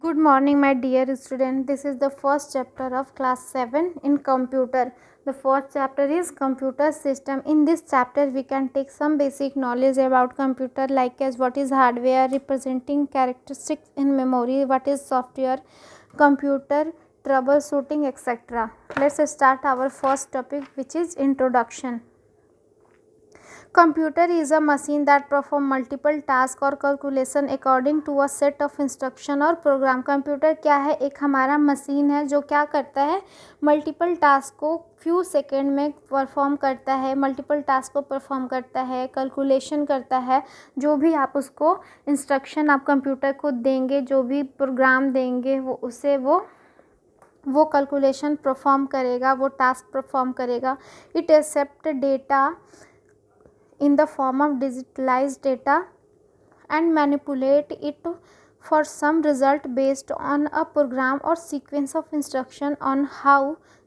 Good morning, my dear student. This is the first chapter of class 7 in computer. The first chapter is computer system. In this chapter, we can take some basic knowledge about computer, like as what is hardware, representing characteristics in memory, what is software, computer, troubleshooting, etc. Let's start our first topic, which is introduction. Computer is a machine that perform multiple task और calculation according to a set of instruction और program. Computer क्या है? एक हमारा machine है जो क्या करता है, मल्टीपल टास्क को फ्यू सेकेंड में परफॉर्म करता है, मल्टीपल टास्क को परफॉर्म करता है, कैलकुलेशन करता है. जो भी आप उसको इंस्ट्रक्शन आप कंप्यूटर को देंगे, जो भी प्रोग्राम देंगे, वो उसे वो कैलकुलेशन परफॉर्म करेगा, वो टास्क परफॉर्म करेगा. It accept data in the form of digitalized data and manipulate it for some result based on a program or sequence of instruction on how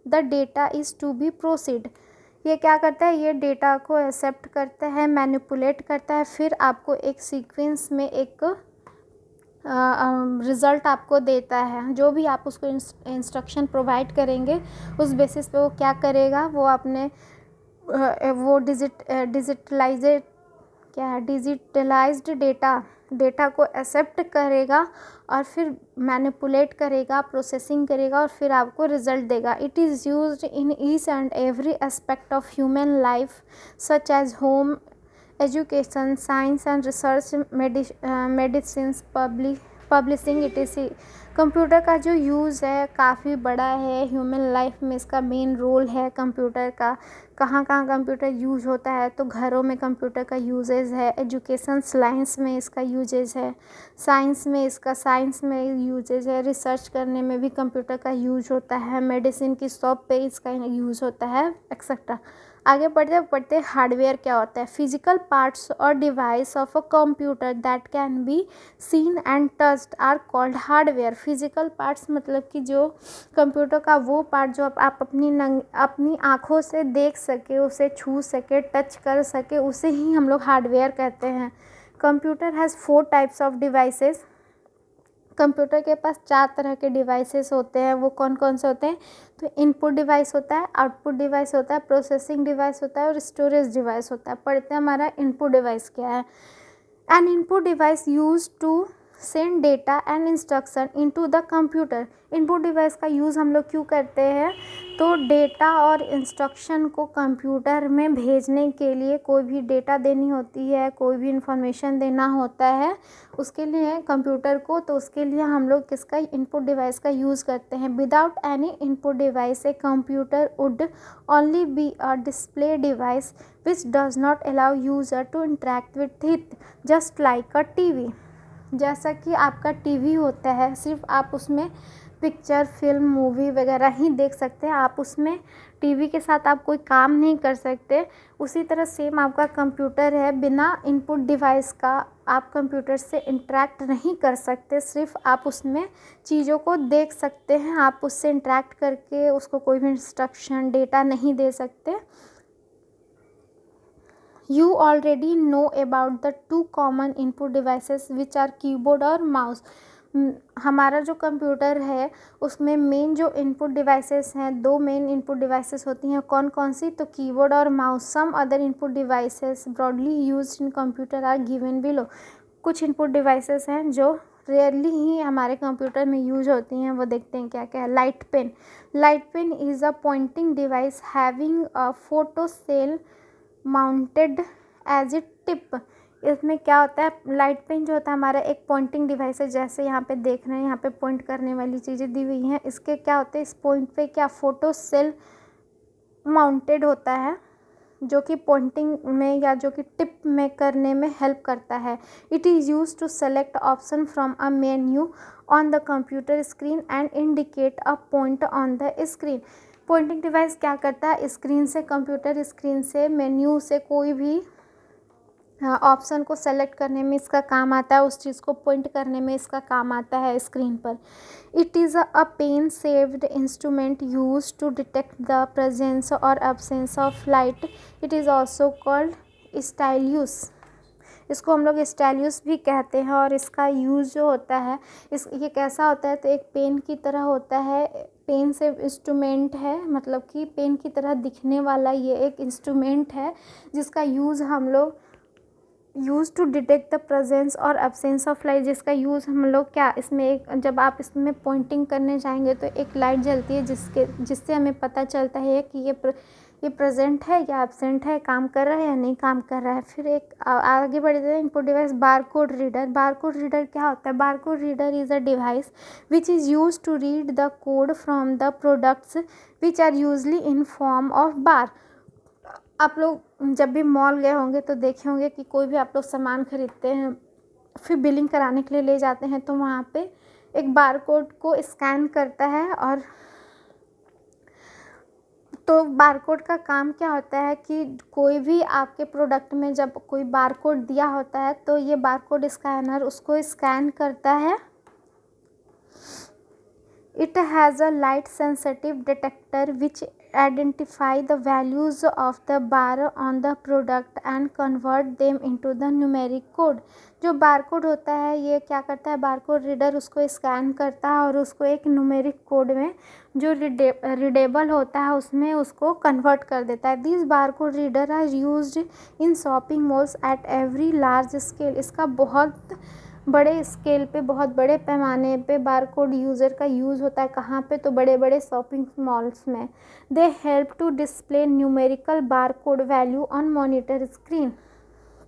the data is to be proceed. ये क्या करता है? ये data को accept करता है, manipulate करता है, फिर आपको एक सीक्वेंस में एक रिज़ल्ट आपको देता है. जो भी आप उसको इंस्ट्रक्शन प्रोवाइड करेंगे, उस बेसिस पे वो क्या करेगा, वो अपने वो डिजिटलाइज्ड डेटा को एक्सेप्ट करेगा और फिर मैनिपुलेट करेगा, प्रोसेसिंग करेगा और फिर आपको रिजल्ट देगा. It is used in each and every aspect of human life such age home, education, science and research, medicine, publishing etc. Computer का जो यूज़ है काफ़ी बड़ा है ह्यूमन लाइफ में. इसका मेन रोल है कंप्यूटर का. कहाँ कहाँ कंप्यूटर यूज होता है? तो घरों में कंप्यूटर का यूजेज है, एजुकेशन साइंस में इसका यूजेज है, साइंस में यूजेज है, रिसर्च करने में भी कंप्यूटर का यूज होता है, मेडिसिन की शॉप पे इसका यूज़ होता है एक्सेट्रा. आगे बढ़ते हार्डवेयर क्या होता है? फिजिकल पार्ट्स और device of a computer that can be seen and touched are called hardware. Physical parts मतलब कि जो कंप्यूटर का वो पार्ट जो आप अपनी आँखों से देख सके, उसे छू सके, टच कर सके, उसे ही हम लोग हार्डवेयर कहते हैं. Computer has 4 types of devices. Computer के पास 4 तरह के डिवाइसेस होते हैं. वो कौन कौन से होते हैं? तो इनपुट डिवाइस होता है, आउटपुट डिवाइस होता है, प्रोसेसिंग डिवाइस होता है और स्टोरेज डिवाइस होता है. पढ़ते हैं हमारा इनपुट डिवाइस क्या है. An input device use to send data and instruction into the computer. Input device का यूज़ हम लोग क्यों करते हैं? तो डेटा और इंस्ट्रक्शन को कंप्यूटर में भेजने के लिए, कोई भी डेटा देनी होती है, कोई भी इंफॉर्मेशन देना होता है उसके लिए कंप्यूटर को, तो उसके लिए हम लोग किसका, इनपुट डिवाइस का यूज़ करते हैं. Without any input device a computer would only be a display device which does not allow user to interact with it, just like a TV. जैसा कि आपका टीवी होता है, सिर्फ आप उसमें पिक्चर, फिल्म, मूवी वगैरह ही देख सकते हैं. आप उसमें टीवी के साथ आप कोई काम नहीं कर सकते. उसी तरह सेम आपका कंप्यूटर है. बिना इनपुट डिवाइस का आप कंप्यूटर से इंटरेक्ट नहीं कर सकते. सिर्फ आप उसमें चीज़ों को देख सकते हैं. आप उससे इंटरेक्ट करके उसको कोई भी इंस्ट्रक्शन, डेटा नहीं दे सकते. You already know about the 2 common input devices which are keyboard और mouse. हमारा जो कंप्यूटर है उसमें मेन जो इनपुट डिवाइसेस हैं, 2 मेन इनपुट डिवाइसेस होती हैं. कौन कौन सी? तो कीबोर्ड और mouse. Some other input devices broadly used in computer are given below. कुछ इनपुट डिवाइसेस हैं जो रेयरली ही हमारे कंप्यूटर में यूज होती हैं. वो देखते हैं क्या क्या है. Light pen. Light pen is a pointing device having a photo cell mounted as a tip. इसमें क्या होता है? लाइट पेन जो होता है हमारा एक पॉइंटिंग डिवाइस है. जैसे यहाँ पे देख रहे हैं, यहाँ पे पॉइंट करने वाली चीज़ें दी हुई हैं. इसके क्या होते हैं? इस पॉइंट पे क्या फोटो सेल माउंटेड होता है, जो कि पॉइंटिंग में या जो कि टिप में करने में हेल्प करता है. It is use to select option from a menu on the computer screen and indicate a point on the screen. Pointing device क्या करता है? स्क्रीन से, कंप्यूटर स्क्रीन से, मेन्यू से कोई भी ऑप्शन को सेलेक्ट करने में इसका काम आता है. उस चीज़ को पॉइंट करने में इसका काम आता है स्क्रीन पर. It is a pen shaped instrument used to detect the presence और absence of light. It is also called stylus. इसको हम लोग स्टाइलस भी कहते हैं। और इसका यूज़ जो होता है ये कैसा होता है, तो एक पेन की तरह होता है। पेन से इंस्ट्रूमेंट है, मतलब कि पेन की तरह दिखने वाला ये एक इंस्ट्रूमेंट है जिसका यूज़ हम लोग use to detect the presence और एब्सेंस ऑफ लाइट। जिसका यूज़ हम लोग क्या, इसमें एक जब आप इसमें पॉइंटिंग करने जाएंगे तो एक लाइट जलती है जिससे हमें पता चलता है कि ये प्रेजेंट है या एब्सेंट है, काम कर रहा है या नहीं काम कर रहा है। फिर एक आगे बढ़ते हैं, input device barcode reader. Barcode reader क्या होता है? Barcode reader is a device which is use to read the code from the products which are usually in form of bar. आप लोग जब भी मॉल गए होंगे तो देखे होंगे कि कोई भी आप लोग सामान खरीदते हैं, फिर बिलिंग कराने के लिए ले जाते हैं तो वहाँ पे एक बारकोड को स्कैन करता है। और तो बारकोड का काम क्या होता है कि कोई भी आपके प्रोडक्ट में जब कोई बारकोड दिया होता है तो ये बारकोड स्कैनर उसको स्कैन करता है। It has a light sensitive detector which identify the values of the bar on the product and convert them into the numeric code। जो बारकोड होता है ये क्या करता है, बारकोड रीडर उसको स्कैन करता है और उसको एक न्यूमेरिक कोड में जो रीडेबल होता है उसमें उसको कन्वर्ट कर देता है। This barcode reader are used in shopping malls at every large scale. इसका बहुत बड़े स्केल पे, बहुत बड़े पैमाने पे बारकोड यूज़र का यूज़ होता है। कहाँ पे? तो बड़े बड़े शॉपिंग मॉल्स में। They help to display numerical barcode value on monitor screen.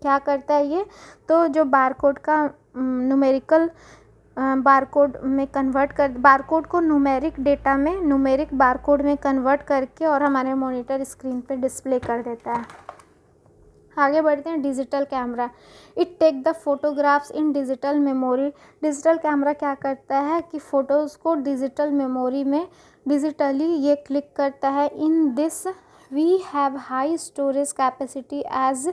क्या करता है ये? तो जो बारकोड का न्यूमेरिकल बारकोड में कन्वर्ट कर, बारकोड को न्यूमेरिक डेटा में, न्यूमेरिक बारकोड में कन्वर्ट करके और हमारे मॉनिटर स्क्रीन पे डिस्प्ले कर देता है। आगे बढ़ते हैं, digital camera. It take the photographs in digital memory. Digital camera क्या करता है कि फ़ोटोज़ को डिजिटल मेमोरी में डिजिटली ये क्लिक करता है। In this we have high storage capacity as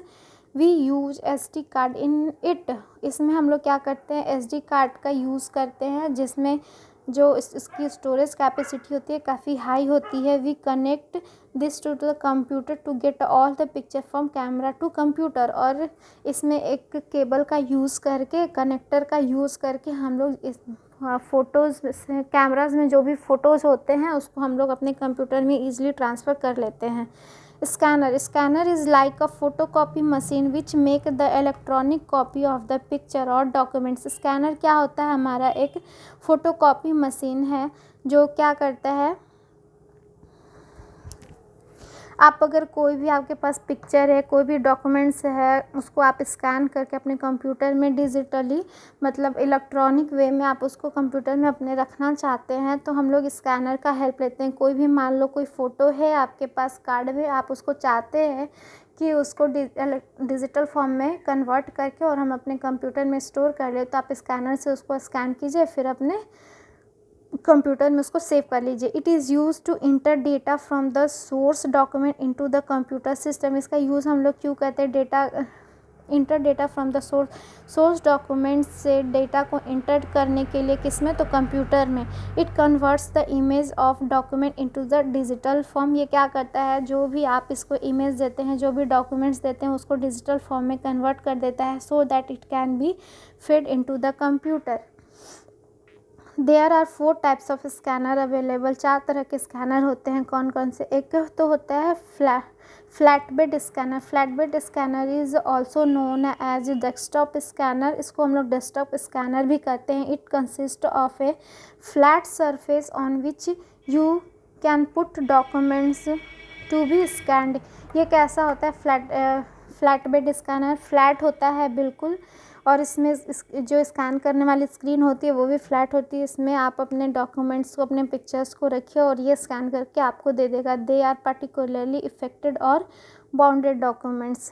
we use SD card in it. इसमें हम लोग क्या करते हैं, SD कार्ड का यूज़ करते हैं जिसमें जो इसकी स्टोरेज कैपेसिटी होती है काफ़ी हाई होती है। We connect this to the computer to get all the picture from camera to computer. और इसमें एक केबल का यूज़ करके, कनेक्टर का यूज़ करके हम लोग इस फ़ोटोज़ कैमराज में जो भी फ़ोटोज़ होते हैं उसको हम लोग अपने कंप्यूटर में ईज़िली ट्रांसफ़र कर लेते हैं। Scanner is like a photocopy machine which make the electronic copy of the picture और डॉक्यूमेंट्स। स्कैनर क्या होता है? हमारा एक फ़ोटोकॉपी मशीन है जो क्या करता है, आप अगर कोई भी आपके पास पिक्चर है, कोई भी डॉक्यूमेंट्स है, उसको आप स्कैन करके अपने कंप्यूटर में डिजिटली, मतलब इलेक्ट्रॉनिक वे में आप उसको कंप्यूटर में अपने रखना चाहते हैं तो हम लोग स्कैनर का हेल्प लेते हैं। कोई भी मान लो कोई फ़ोटो है आपके पास कार्ड में, आप उसको चाहते हैं कि उसको डिजिटल फॉर्म में कन्वर्ट करके और हम अपने कंप्यूटर में स्टोर कर ले, तो आप स्कैनर से उसको स्कैन कीजिए, फिर अपने कंप्यूटर में उसको सेव कर लीजिए। It is use to enter data from the source document into the computer system. इसका यूज़ हम लोग क्यों कहते हैं, data enter data from the source document से डेटा को इंटर करने के लिए, किस में? तो कंप्यूटर में। It converts the image of document into the digital form. ये क्या करता है, जो भी आप इसको इमेज देते हैं, जो भी डॉक्यूमेंट्स देते हैं उसको डिजिटल फॉर्म में कन्वर्ट कर देता है so that it can be fed into the computer. There are 4 types of scanner available. 4 तरह के स्कैनर होते हैं। कौन कौन से? एक तो होता है flat bed scanner. Flat bed scanner is also known as desktop scanner. इसको हम लोग डेस्कटॉप स्कैनर भी कहते हैं। It consist of a flat surface on which you can put documents to be scanned. ये कैसा होता है? फ्लैट बेड स्कैनर फ्लैट होता है बिल्कुल, और इसमें जो स्कैन करने वाली स्क्रीन होती है वो भी फ्लैट होती है। इसमें आप अपने डॉक्यूमेंट्स को, अपने पिक्चर्स को रखिए और ये स्कैन करके आपको दे देगा। दे आर पर्टिकुलरली इफेक्टेड और बाउंडेड डॉक्यूमेंट्स।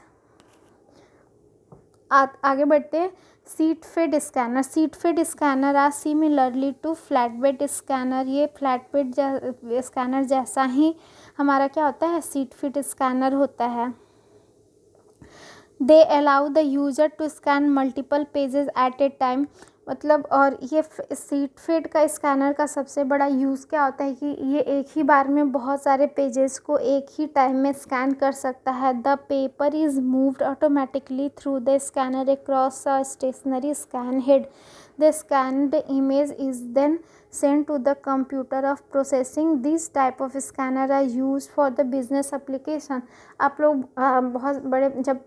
आगे बढ़ते हैं, sheet fed scanner. Sheet fed scanner are similarly to flat bed scanner. ये फ्लैट बेड स्कैनर जैसा ही हमारा क्या होता है, सीट फेड स्कैनर होता है। They allow the user to scan multiple pages at a time। मतलब और ये सीट फीड का स्कैनर का सबसे बड़ा यूज़ क्या होता है कि ये एक ही बार में बहुत सारे पेजेस को एक ही टाइम में स्कैन कर सकता है। The paper is moved automatically through the scanner across a stationery scan head. The scanned image is then sent to the computer of processing. These type of scanner are used for the business application. आप लोग बहुत बड़े जब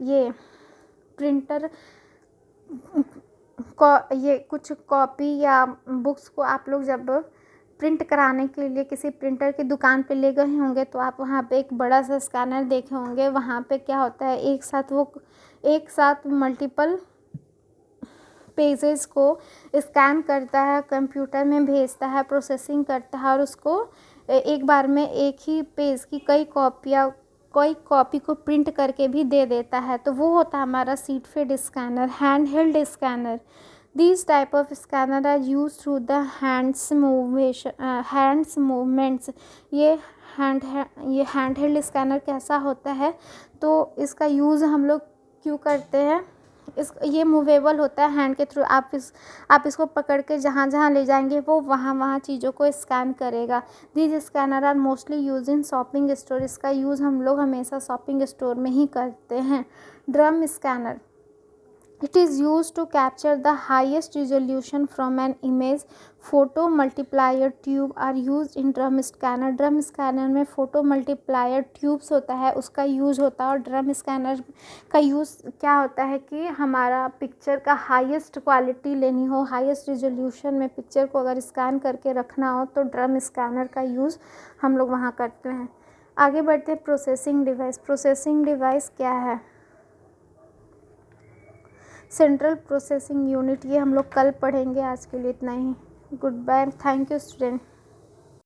ये printer ये कुछ copy या books को आप लोग जब प्रिंट कराने के लिए किसी प्रिंटर की दुकान पे ले गए होंगे तो आप वहाँ पे एक बड़ा सा स्कैनर देखे होंगे। वहाँ पे क्या होता है, एक साथ मल्टीपल पेजेस को स्कैन करता है, कंप्यूटर में भेजता है, प्रोसेसिंग करता है और उसको एक बार में एक ही पेज की कई कॉपी को प्रिंट करके भी दे देता है। तो वो होता है हमारा sheet feed scanner. Hand held scanner, these type of scanner are use through the hands movements. ये हैंड हेल्ड स्कैनर कैसा होता है, तो इसका यूज़ हम लोग क्यों करते हैं, ये मूवेबल होता है हैंड के थ्रू। आप इसको पकड़ के जहाँ जहाँ ले जाएंगे वो वहाँ चीज़ों को स्कैन करेगा। These scanner are mostly use in shopping store. इसका यूज़ हम लोग हमेशा शॉपिंग स्टोर में ही करते हैं। Drum scanner, it is used to capture the highest resolution from an image. Photo multiplier tube are used in drum scanner. Drum scanner में photo multiplier tubes होता है, उसका यूज़ होता है। और ड्रम स्कैनर का यूज़ क्या होता है कि हमारा पिक्चर का हाईएस्ट क्वालिटी लेनी हो, हाईएस्ट रिजोल्यूशन में पिक्चर को अगर स्कैन करके रखना हो तो ड्रम स्कैनर का यूज़ हम लोग वहाँ करते हैं। आगे बढ़ते हैं प्रोसेसिंग डिवाइस। प्रोसेसिंग डिवाइस क्या है, सेंट्रल प्रोसेसिंग यूनिट, ये हम लोग कल पढ़ेंगे। आज के लिए इतना ही। Good bye, thank you student.